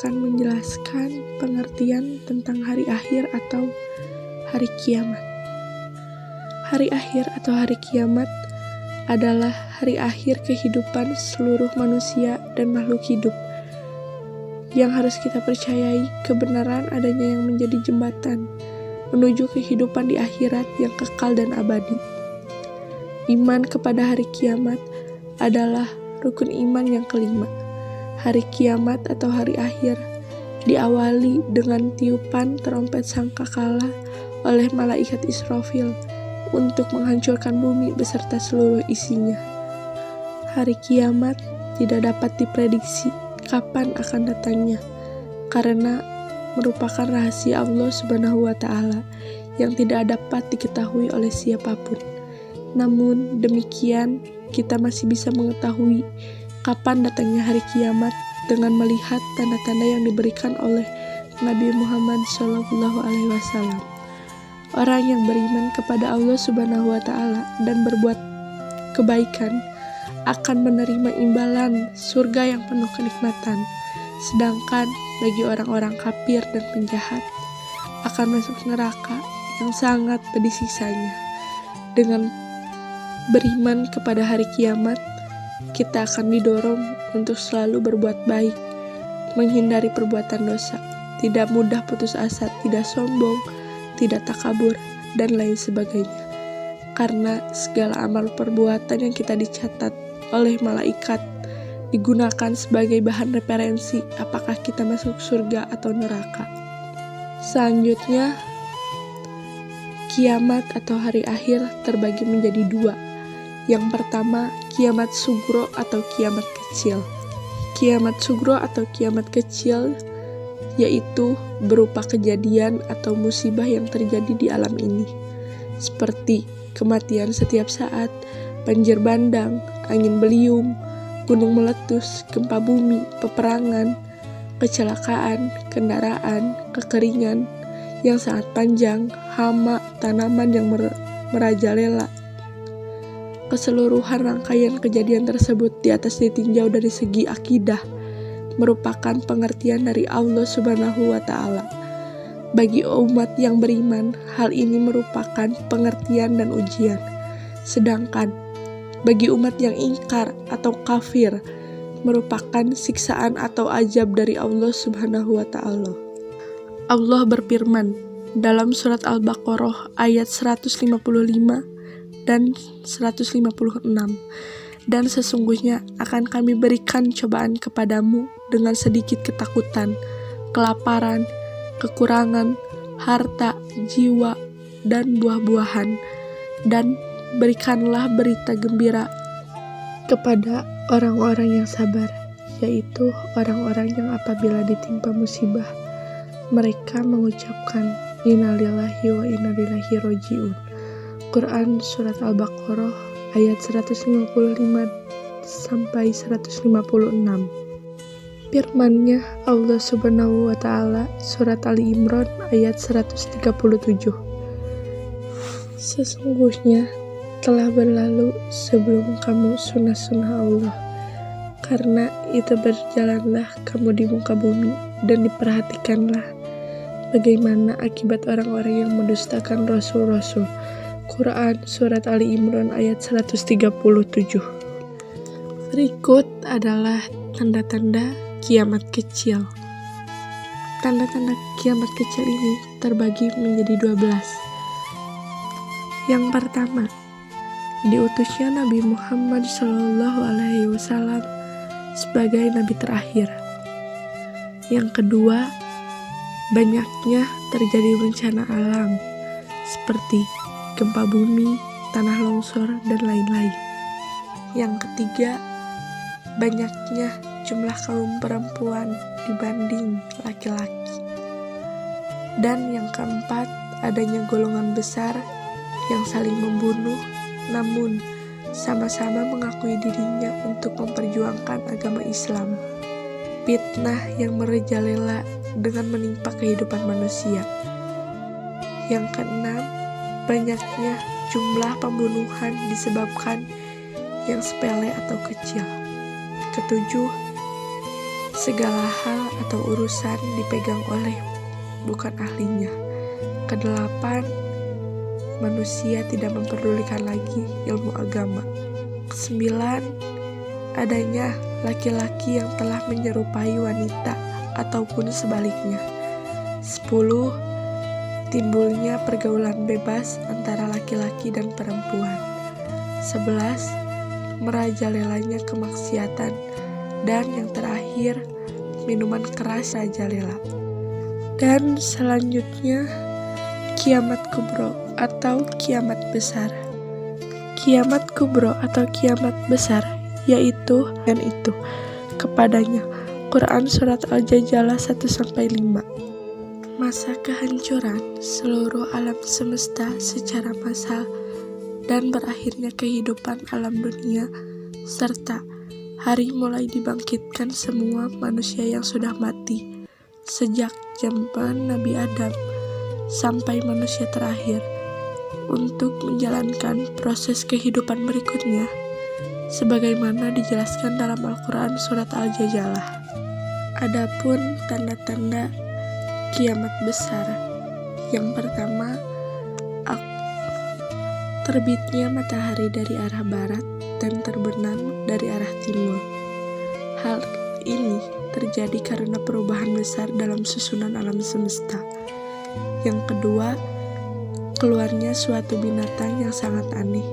akan menjelaskan pengertian tentang hari akhir atau hari kiamat. Hari akhir atau hari kiamat adalah hari akhir kehidupan seluruh manusia dan makhluk hidup yang harus kita percayai kebenaran adanya yang menjadi jembatan menuju kehidupan di akhirat yang kekal dan abadi. Iman kepada hari kiamat adalah rukun iman yang kelima. Hari kiamat atau hari akhir diawali dengan tiupan trompet sangkakala oleh malaikat Israfil untuk menghancurkan bumi beserta seluruh isinya. Hari kiamat tidak dapat diprediksi kapan akan datangnya, karena merupakan rahasia Allah Subhanahu wa Ta'ala yang tidak dapat diketahui oleh siapapun. Namun demikian, kita masih bisa mengetahui kapan datangnya hari kiamat dengan melihat tanda-tanda yang diberikan oleh Nabi Muhammad SAW. Orang yang beriman kepada Allah Subhanahu wa Ta'ala dan berbuat kebaikan akan menerima imbalan surga yang penuh kenikmatan, sedangkan bagi orang-orang kafir dan penjahat akan masuk neraka yang sangat pedih siksanya. Dengan beriman kepada hari kiamat, kita akan didorong untuk selalu berbuat baik, menghindari perbuatan dosa, tidak mudah putus asa, tidak sombong, tidak takabur, dan lain sebagainya. Karena segala amal perbuatan yang kita dicatat oleh malaikat digunakan sebagai bahan referensi apakah kita masuk surga atau neraka. Selanjutnya, kiamat atau hari akhir terbagi menjadi dua. Yang pertama, kiamat sugro atau kiamat kecil. Kiamat sugro atau kiamat kecil yaitu berupa kejadian atau musibah yang terjadi di alam ini, seperti kematian setiap saat, banjir bandang, angin beliung, gunung meletus, gempa bumi, peperangan, kecelakaan, kendaraan, kekeringan yang sangat panjang, hama, tanaman yang merajalela. Keseluruhan rangkaian kejadian tersebut di atas ditinjau dari segi akidah merupakan pengertian dari Allah Subhanahu wa Ta'ala. Bagi umat yang beriman, hal ini merupakan pengertian dan ujian. Sedangkan bagi umat yang ingkar atau kafir merupakan siksaan atau azab dari Allah Subhanahu wa Ta'ala. Allah berfirman dalam surat Al-Baqarah ayat 155 dan 156, dan sesungguhnya akan kami berikan cobaan kepadamu dengan sedikit ketakutan, kelaparan, kekurangan, harta, jiwa, dan buah-buahan, dan berikanlah berita gembira kepada orang-orang yang sabar, yaitu orang-orang yang apabila ditimpa musibah, mereka mengucapkan innalillahi wa inna ilaihi raji'un. Quran Surat Al-Baqarah ayat 155 sampai 156. Firman-Nya Allah Subhanahu wa Ta'ala Surat Ali Imran ayat 137. Sesungguhnya telah berlalu sebelum kamu sunnah-sunnah Allah, karena itu berjalanlah kamu di muka bumi dan diperhatikanlah bagaimana akibat orang-orang yang mendustakan rasul-rasul. Quran Surat Ali Imran ayat 137. Berikut adalah tanda-tanda kiamat kecil. Tanda-tanda kiamat kecil ini terbagi menjadi 12. Yang pertama, diutusnya Nabi Muhammad SAW sebagai nabi terakhir. Yang kedua, banyaknya terjadi bencana alam seperti gempa bumi, tanah longsor, dan lain-lain. Yang ketiga, banyaknya jumlah kaum perempuan dibanding laki-laki. Dan yang keempat, adanya golongan besar yang saling membunuh, namun sama-sama mengakui dirinya untuk memperjuangkan agama Islam. Fitnah yang merajalela dengan menimpa kehidupan manusia. Yang keenam, banyaknya jumlah pembunuhan disebabkan yang sepele atau kecil. Ketujuh, segala hal atau urusan dipegang oleh bukan ahlinya. Kedelapan, manusia tidak memperdulikan lagi ilmu agama. Kesembilan, adanya laki-laki yang telah menyerupai wanita ataupun sebaliknya. 10. Timbulnya pergaulan bebas antara laki-laki dan perempuan. 11. Merajalelanya kemaksiatan. Dan yang terakhir, minuman keras rajalela. Dan selanjutnya, kiamat kubro atau kiamat besar. Kiamat kubro atau kiamat besar yaitu dan itu kepadanya. Quran Surat Al-Jajalah 1-5. Masa kehancuran seluruh alam semesta secara massal dan berakhirnya kehidupan alam dunia, serta hari mulai dibangkitkan semua manusia yang sudah mati sejak zaman Nabi Adam sampai manusia terakhir untuk menjalankan proses kehidupan berikutnya sebagaimana dijelaskan dalam Al-Quran Surat Al-Jajalah. Adapun tanda-tanda kiamat besar, yang pertama, terbitnya matahari dari arah barat dan terbenam dari arah timur. Hal ini terjadi karena perubahan besar dalam susunan alam semesta. Yang kedua, keluarnya suatu binatang yang sangat aneh.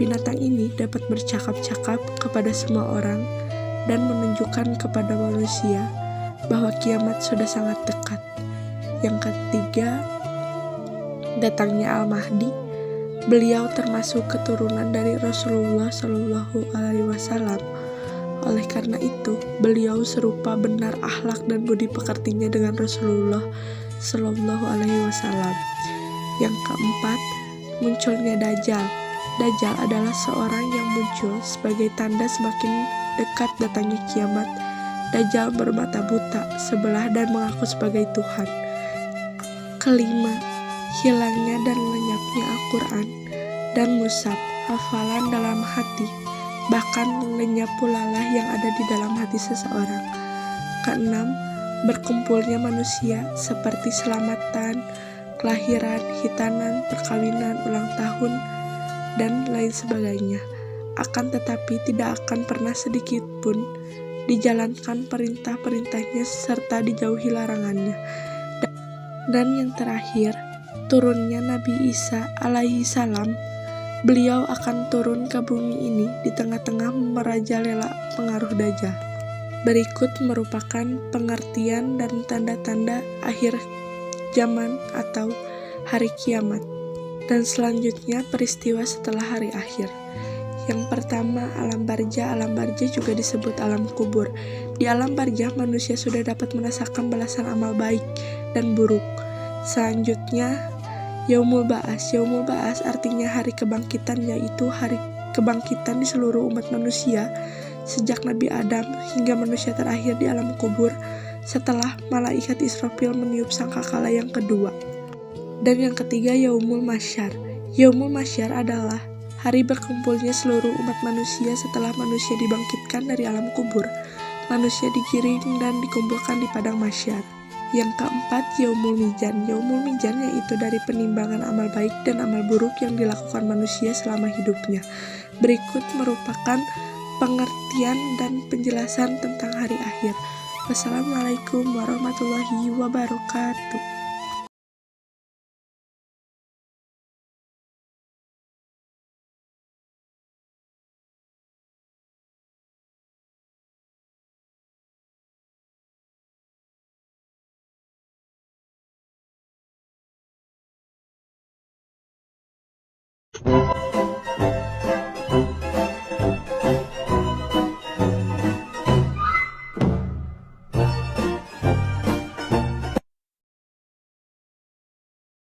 Binatang ini dapat bercakap-cakap kepada semua orang dan menunjukkan kepada manusia bahwa kiamat sudah sangat dekat. Yang ketiga, datangnya Al-Mahdi. Beliau termasuk keturunan dari Rasulullah Shallallahu Alaihi Wasallam. Oleh karena itu, beliau serupa benar akhlak dan budi pekertinya dengan Rasulullah Shallallahu Alaihi Wasallam. Yang keempat, munculnya Dajjal. Dajjal adalah seorang yang muncul sebagai tanda semakin dekat datangnya kiamat. Dajjal bermata buta sebelah dan mengaku sebagai Tuhan. Kelima, hilangnya dan lenyapnya Al-Quran dan mushaf, hafalan dalam hati, bahkan lenyap pula lah yang ada di dalam hati seseorang. Keenam, berkumpulnya manusia seperti selamatan, kelahiran, hitanan, perkawinan, ulang tahun, dan lain sebagainya. Akan tetapi tidak akan pernah sedikit pun dijalankan perintah-perintahnya serta dijauhi larangannya. Dan yang terakhir, turunnya Nabi Isa alaihi salam. Beliau akan turun ke bumi ini di tengah-tengah merajalela pengaruh Dajjal. Berikut merupakan pengertian dan tanda-tanda akhir zaman atau hari kiamat. Dan selanjutnya peristiwa setelah hari akhir. Yang pertama, alam barja. Alam barja juga disebut alam kubur. Di alam barja manusia sudah dapat merasakan balasan amal baik dan buruk. Selanjutnya, Yaumul Ba'as. Yaumul Ba'as artinya hari kebangkitan, yaitu hari kebangkitan di seluruh umat manusia sejak Nabi Adam hingga manusia terakhir di alam kubur setelah malaikat Israfil meniup sangkakala yang kedua. Dan yang ketiga, Yaumul Mahsyar. Yaumul Mahsyar adalah hari berkumpulnya seluruh umat manusia setelah manusia dibangkitkan dari alam kubur. Manusia digiring dan dikumpulkan di padang mahsyar. Yang keempat, Yaumul Mizan. Yaumul Mizan yaitu dari penimbangan amal baik dan amal buruk yang dilakukan manusia selama hidupnya. Berikut merupakan pengertian dan penjelasan tentang hari akhir. Wassalamualaikum warahmatullahi wabarakatuh.